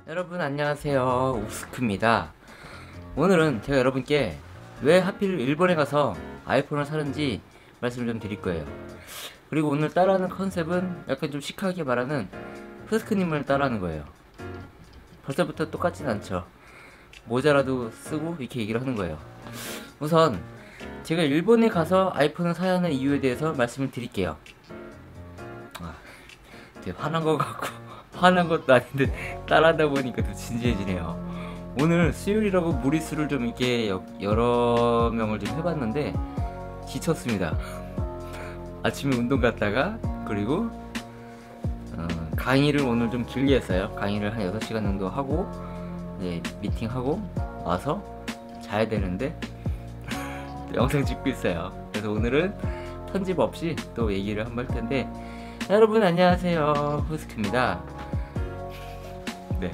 여러분 안녕하세요, 옥스크입니다. 오늘은 제가 여러분께 왜 하필 일본에 가서 아이폰을 사는지 말씀을 좀 드릴 거예요. 그리고 오늘 따라하는 컨셉은 약간 좀 시크하게 말하는 후스크님을 따라하는 거예요. 벌써부터 똑같진 않죠. 모자라도 쓰고 이렇게 얘기를 하는 거예요. 우선 제가 일본에 가서 아이폰을 사야 하는 이유에 대해서 말씀을 드릴게요. 되게 화난 것 같고 화난 것도 아닌데 따라하다 보니까 더 진지해지네요. 오늘 수요일이라고 무리수를 좀 이렇게 여러 명을 좀 해봤는데 지쳤습니다. 아침에 운동 갔다가 그리고 강의를 오늘 좀 길게 했어요. 강의를 한 6시간 정도 하고 이제 미팅하고 와서 자야 되는데 영상 찍고 있어요. 그래서 오늘은 편집 없이 또 얘기를 한번 할 텐데, 여러분 안녕하세요, 후스크입니다. 네,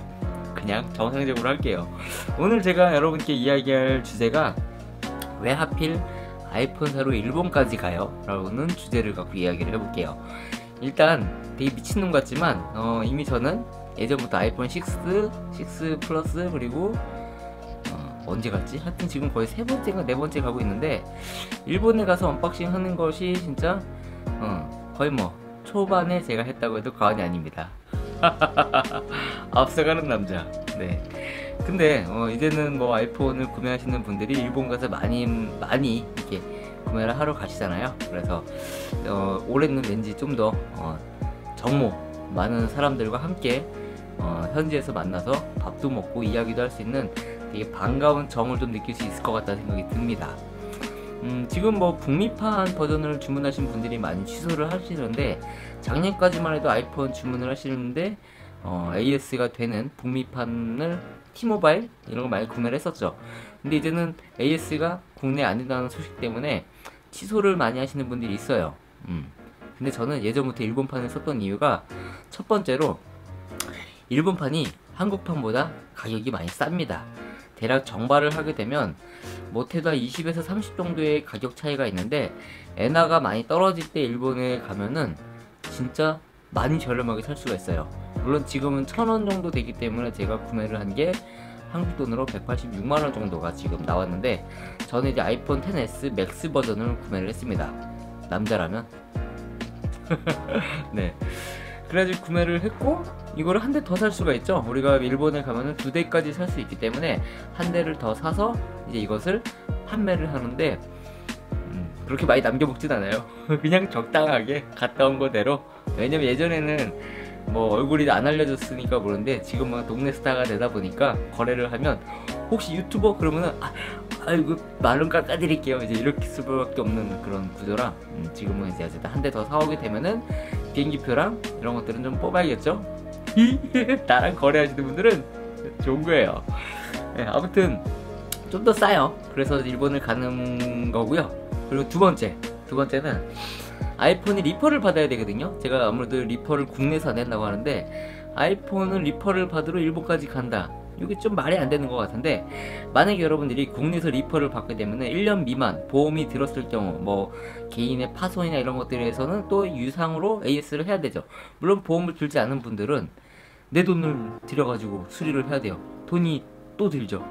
그냥 정상적으로 할게요. 오늘 제가 여러분께 이야기할 주제가 왜 하필 아이폰 사러 일본까지 가요? 라는 주제를 갖고 이야기를 해볼게요. 일단 되게 미친놈 같지만 이미 저는 예전부터 아이폰 6 플러스 그리고 언제 갔지? 하여튼 지금 거의 3번째인가 4번째 가고 있는데, 일본에 가서 언박싱 하는 것이 진짜 거의 뭐 초반에 제가 했다고 해도 과언이 아닙니다. 앞서가는 남자. 네. 근데 이제는 뭐 아이폰을 구매하시는 분들이 일본 가서 많이 이렇게 구매를 하러 가시잖아요. 그래서 올해는 왠지 좀 더 정모 많은 사람들과 함께 현지에서 만나서 밥도 먹고 이야기도 할 수 있는 되게 반가운 정을 좀 느낄 수 있을 것 같다는 생각이 듭니다. 지금 뭐 북미판 버전을 주문하신 분들이 많이 취소를 하시는데, 작년까지만 해도 아이폰 주문을 하시는데 AS가 되는 북미판을 T모바일 이런 거 많이 구매를 했었죠. 근데 이제는 AS가 국내에 안 된다는 소식 때문에 취소를 많이 하시는 분들이 있어요. 근데 저는 예전부터 일본판을 썼던 이유가, 첫 번째로 일본판이 한국판보다 가격이 많이 쌉니다. 대략 정발을 하게 되면 못해도 20에서 30 정도의 가격 차이가 있는데, 엔화가 많이 떨어질 때 일본에 가면은 진짜 많이 저렴하게 살 수가 있어요. 물론 지금은 1000원 정도 되기 때문에 제가 구매를 한 게 한국 돈으로 186만원 정도가 지금 나왔는데, 저는 이제 아이폰 XS 맥스 버전을 구매를 했습니다. 남자라면. 네. 그래가지고 구매를 했고, 이거를 한 대 더 살 수가 있죠. 우리가 일본에 가면은 2대까지 살 수 있기 때문에 한 대를 더 사서 이제 이것을 판매를 하는데, 그렇게 많이 남겨먹진 않아요. 그냥 적당하게 갔다 온 거대로. 왜냐면 예전에는 뭐 얼굴이 안 알려졌으니까 모르는데, 지금은 동네 스타가 되다 보니까 거래를 하면 혹시 유튜버? 그러면은 아이고 만원 깎아드릴게요, 이제 이렇게 수밖에 없는 그런 구조라, 지금은 이제 한 대 더 사오게 되면은 비행기표랑 이런 것들은 좀 뽑아야겠죠. 나랑 거래하시는 분들은 좋은 거예요. 네, 아무튼 좀 더 싸요. 그래서 일본을 가는 거고요. 그리고 두 번째는 아이폰이 리퍼를 받아야 되거든요. 제가 아무래도 리퍼를 국내에서 안 된다고 하는데, 아이폰은 리퍼를 받으러 일본까지 간다, 이게 좀 말이 안 되는 것 같은데, 만약에 여러분들이 국내에서 리퍼를 받게 되면 1년 미만 보험이 들었을 경우, 뭐 개인의 파손이나 이런 것들에서는 또 유상으로 AS를 해야 되죠. 물론 보험을 들지 않은 분들은 내 돈을 들여가지고 수리를 해야 돼요. 돈이 또 들죠.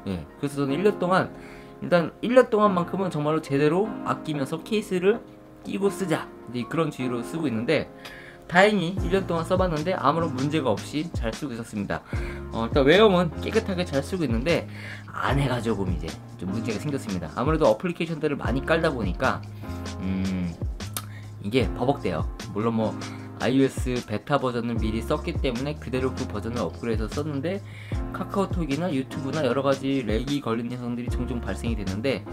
예, 그래서 저는 1년 동안, 일단 1년 동안만큼은 정말로 제대로 아끼면서 케이스를 끼고 쓰자, 이제 그런 주의로 쓰고 있는데, 다행히 1년 동안 써봤는데 아무런 문제가 없이 잘 쓰고 있었습니다. 일단 외형은 깨끗하게 잘 쓰고 있는데, 안에가 조금 이제 좀 문제가 생겼습니다. 아무래도 어플리케이션들을 많이 깔다 보니까 이게 버벅대요. 물론 뭐 iOS 베타 버전을 미리 썼기 때문에 그대로 그 버전을 업그레이드해서 썼는데, 카카오톡이나 유튜브나 여러가지 렉이 걸리는 현상들이 종종 발생이 되는데,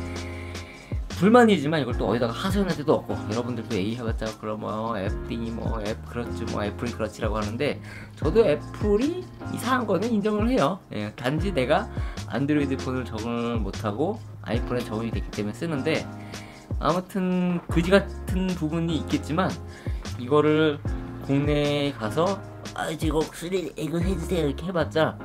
불만이지만 이걸 또 어디다가 하소연할 데도 없고, 여러분들도 A 해봤자 그럼 애플이 뭐 그렇지, 뭐 애플이 그렇지라고 하는데, 저도 애플이 이상한 거는 인정을 해요. 예, 단지 내가 안드로이드 폰을 적응을 못하고 아이폰에 적응이 됐기 때문에 쓰는데, 아무튼 그지 같은 부분이 있겠지만, 이거를 국내에 가서 이거 수리 이거 해주세요 이렇게 해봤자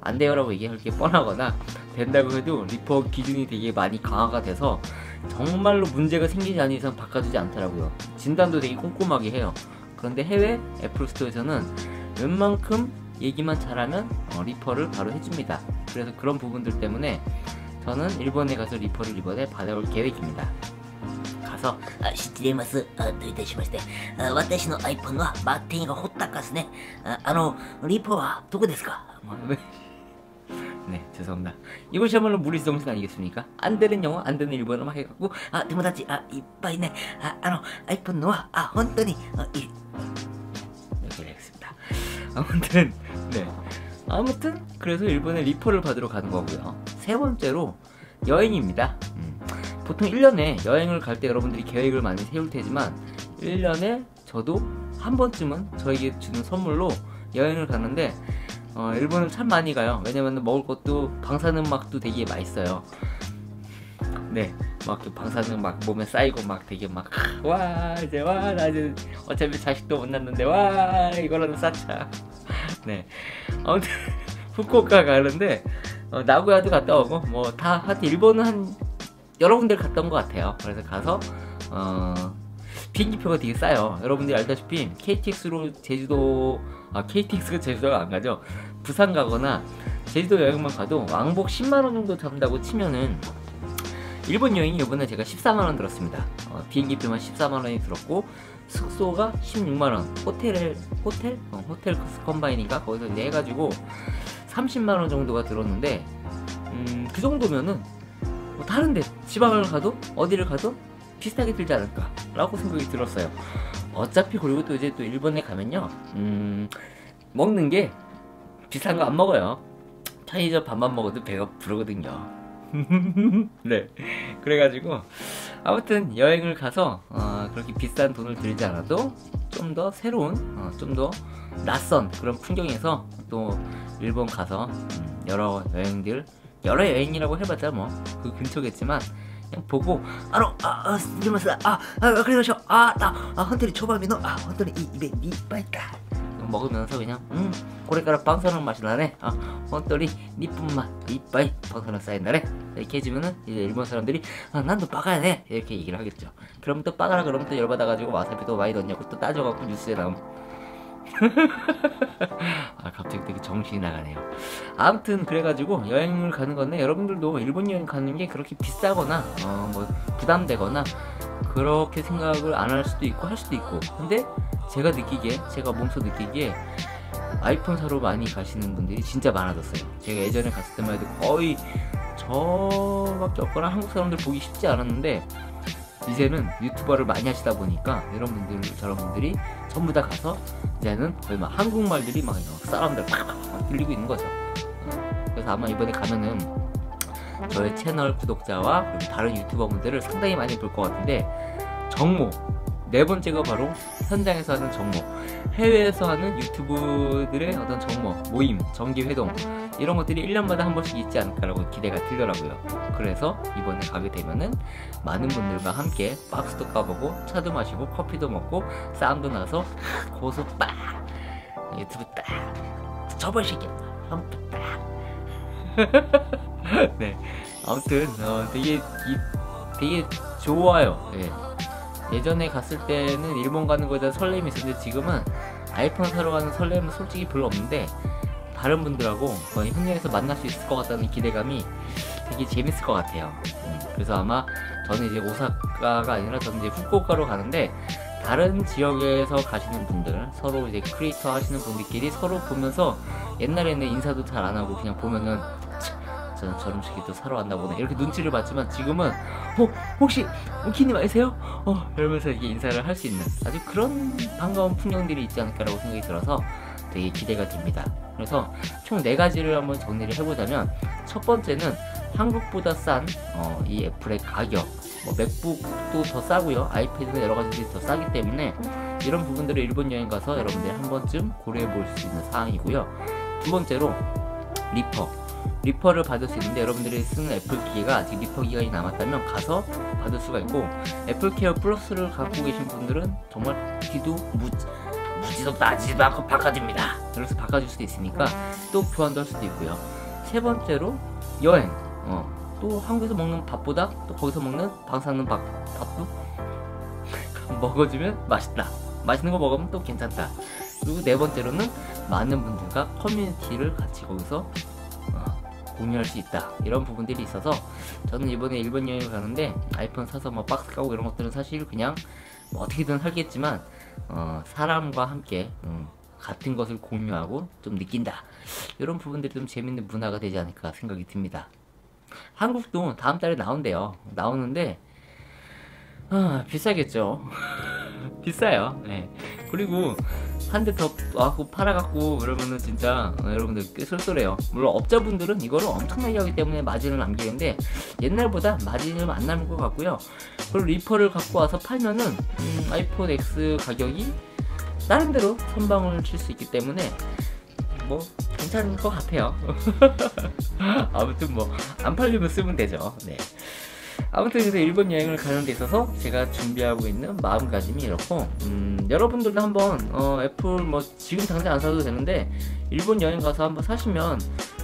안 돼요 라고 얘기할 게 뻔하거나, 된다고 해도 리퍼 기준이 되게 많이 강화가 돼서 정말로 문제가 생기지 않는 이상 바꿔주지 않더라고요. 진단도 되게 꼼꼼하게 해요. 그런데 해외 애플 스토어에서는 웬만큼 얘기만 잘하면 리퍼를 바로 해줍니다. 그래서 그런 부분들 때문에 저는 일본에 가서 리퍼를 이번에 받아올 계획입니다. 가서 知っています。どういたしまして。私の iPhone はバッテリーがほったかすね。リポはどこですか？ 네, 죄송합니다. 이것이야말로 무리정신 아니겠습니까? 안 되는 영어, 안 되는 일본어 막 해갖고 友達、いっぱいね。iPhone のは、本当に、이렇게 되겠습니다. 아무튼, 네. 아무튼, 그래서 일본에 리퍼를 받으러 가는 거고요. 세 번째로, 여행입니다. 보통 1년에 여행을 갈 때 여러분들이 계획을 많이 세울 테지만 1년에 저도 한 번쯤은 저에게 주는 선물로 여행을 가는데 일본을 참 많이 가요. 왜냐면 먹을 것도 방사능막도 되게 맛있어요. 네, 막 방사능막 몸에 쌓이고 막 되게 막 와 이제 와 나 이제 어차피 자식도 못 낳는데 와 이거라도 쌓자. 네, 아무튼 후쿠오카 가는데 나고야도 갔다 오고 뭐 다 하여튼 일본은 한 여러 군데를 갔다 온 것 같아요. 그래서 가서 비행기표가 되게 싸요. 여러분들이 알다시피 KTX로 제주도 KTX가 제주도가 안 가죠. 부산 가거나 제주도 여행만 가도 왕복 10만원 정도 잡는다고 치면은 일본 여행이 이번에 제가 14만원 들었습니다. 비행기표만 14만원이 들었고 숙소가 16만원 호텔 컴바인인가 거기서 이제 해가지고 30만원 정도가 들었는데 그 정도면은 뭐 다른데 지방을 가도 어디를 가도 비슷하게 들지 않을까 라고 생각이 들었어요. 어차피 그리고 또 이제 또 일본에 가면요 먹는 게 비싼 거 안 먹어요. 편의점 밥만 먹어도 배가 부르거든요. 네, 그래가지고 아무튼 여행을 가서 그렇게 비싼 돈을 들지 않아도 좀 더 새로운 좀 더 낯선 그런 풍경에서 또 일본 가서 여러 여행이라고 해봤자 뭐 그 근처겠지만 그냥 보고 すみません。わかりました。本当に초밥이の、本当にいっぱいか。 먹으면서 그냥 고래가락 방사능 맛이 나네. 헌터리 니쁜 맛 이빠이 방사능 쌓인다네. 이렇게 해주면은 이제 일본 사람들이 난도 빠가야 돼 이렇게 얘기를 하겠죠. 그럼 또 빠가라 그러면 또 열받아가지고 와사비도 많이 넣냐고 또 따져갖고 뉴스에 나옴. 갑자기 되게 정신이 나가네요. 아무튼 그래가지고 여행을 가는 건데 여러분들도 일본 여행 가는 게 그렇게 비싸거나 뭐 부담되거나 그렇게 생각을 안 할 수도 있고 할 수도 있고 근데 제가 몸소 느끼기에 아이폰 사러 많이 가시는 분들이 진짜 많아졌어요. 제가 예전에 갔을 때만 해도 거의 저밖에 없거나 한국 사람들 보기 쉽지 않았는데 이제는 유튜버를 많이 하시다 보니까 이런 저런 분들이 전부 다 가서 이제는 거의 막 한국말들이 막 사람들 막 들리고 있는 거죠. 그래서 아마 이번에 가면은 저의 채널 구독자와 그리고 다른 유튜버 분들을 상당히 많이 볼 것 같은데 정모 네 번째가 바로 현장에서 하는 정모 해외에서 하는 유튜브들의 어떤 정모 모임 정기회동 이런 것들이 1년마다 한 번씩 있지 않을까라고 기대가 들더라고요. 그래서 이번에 가게 되면은 많은 분들과 함께 박스도 까보고 차도 마시고 커피도 먹고 싸움도 나서 고소 빡 유튜브 딱 접어시게 한번 딱 네, 아무튼 되게 좋아요. 예. 예전에 갔을 때는 일본 가는 거에 대한 설렘이 있었는데 지금은 아이폰 사러 가는 설렘은 솔직히 별로 없는데 다른 분들하고 거의 현장에서 만날 수 있을 것 같다는 기대감이 되게 재밌을 것 같아요. 그래서 아마 저는 이제 오사카가 아니라 저는 이제 후쿠오카로 가는데 다른 지역에서 가시는 분들 서로 이제 크리에이터 하시는 분들끼리 서로 보면서 옛날에는 인사도 잘 안 하고 그냥 보면은 저는 저런 새끼도 사러 왔나 보네 이렇게 눈치를 봤지만 지금은 혹시 키님 아니세요? 이러면서 이렇게 인사를 할 수 있는 아주 그런 반가운 풍경들이 있지 않을까라고 생각이 들어서 되게 기대가 됩니다. 그래서 총 4가지를 한번 정리를 해보자면 첫 번째는 한국보다 싼 이 애플의 가격 뭐 맥북도 더 싸고요 아이패드는 여러가지들이 더 싸기 때문에 이런 부분들을 일본 여행 가서 여러분들이 한 번쯤 고려해 볼 수 있는 사항이고요. 두 번째로 리퍼를 받을 수 있는데 여러분들이 쓰는 애플 기계가 아직 리퍼 기간이 남았다면 가서 받을 수가 있고 애플케어 플러스를 갖고 계신 분들은 정말 기도 무지도 따지도 않고 바꿔줍니다. 그래서 바꿔줄 수도 있으니까 또 교환도 할 수도 있고요. 세 번째로 여행 또 한국에서 먹는 밥보다 또 거기서 먹는 방사능 밥도 먹어주면 맛있다. 맛있는 거 먹으면 또 괜찮다. 그리고 네 번째로는 많은 분들과 커뮤니티를 같이 거기서 공유할 수 있다, 이런 부분들이 있어서 저는 이번에 일본 여행을 가는데 아이폰 사서 뭐 박스 까고 이런 것들은 사실 그냥 뭐 어떻게든 하겠지만 사람과 함께 같은 것을 공유하고 좀 느낀다, 이런 부분들이 좀 재밌는 문화가 되지 않을까 생각이 듭니다. 한국도 다음 달에 나온대요. 나오는데 비싸겠죠. 비싸요. 네. 그리고 한 대 더 와갖고 팔아갖고 그러면은 진짜 여러분들 꽤 쏠쏠해요. 물론 업자분들은 이거를 엄청나게 하기 때문에 마진을 남기는데 옛날보다 마진이 좀 안 남을 것 같고요. 그리고 리퍼를 갖고 와서 팔면은 아이폰 X 가격이 다른 데로 선방을 칠 수 있기 때문에 뭐 괜찮은 것 같아요. 아무튼 뭐 안 팔리면 쓰면 되죠. 네. 아무튼 그래서 일본 여행을 가는 데 있어서 제가 준비하고 있는 마음가짐이 이렇고, 여러분들도 한번 애플 뭐 지금 당장 안 사도 되는데 일본 여행 가서 한번 사시면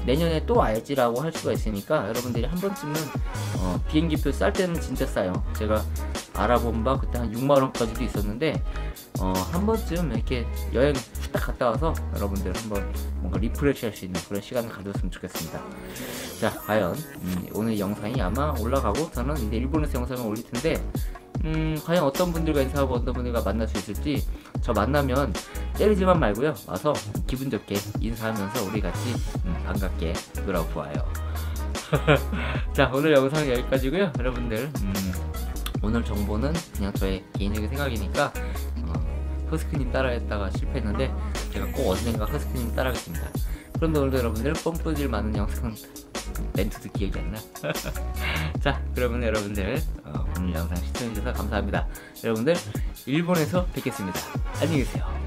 내년에 또 알지라고 할 수가 있으니까 여러분들이 한 번쯤은 비행기표 쌀 때는 진짜 싸요. 제가 알아본 바 그때 한 6만원까지도 있었는데 한 번쯤 이렇게 여행 후딱 갔다 와서 여러분들 한번 뭔가 리프레시 할 수 있는 그런 시간을 가졌으면 좋겠습니다. 자, 과연 오늘 영상이 아마 올라가고 저는 이제 일본에서 영상을 올릴 텐데 과연 어떤 분들과 인사하고 어떤 분들과 만날 수 있을지, 저 만나면 때리지만 말고요, 와서 기분 좋게 인사하면서 우리 같이 반갑게 놀아보아요. 자, 오늘 영상은 여기까지고요. 여러분들 오늘 정보는 그냥 저의 개인적인 생각이니까 허스크님 따라했다가 실패했는데 제가 꼭 언젠가 허스크님 따라하겠습니다. 그런데 오늘도 여러분들 뻥뿌질 많은 영상 멘트도 기억이 안 나. 자, 그러면 여러분들 오늘 영상 시청해주셔서 감사합니다. 여러분들 일본에서 뵙겠습니다. 안녕히 계세요.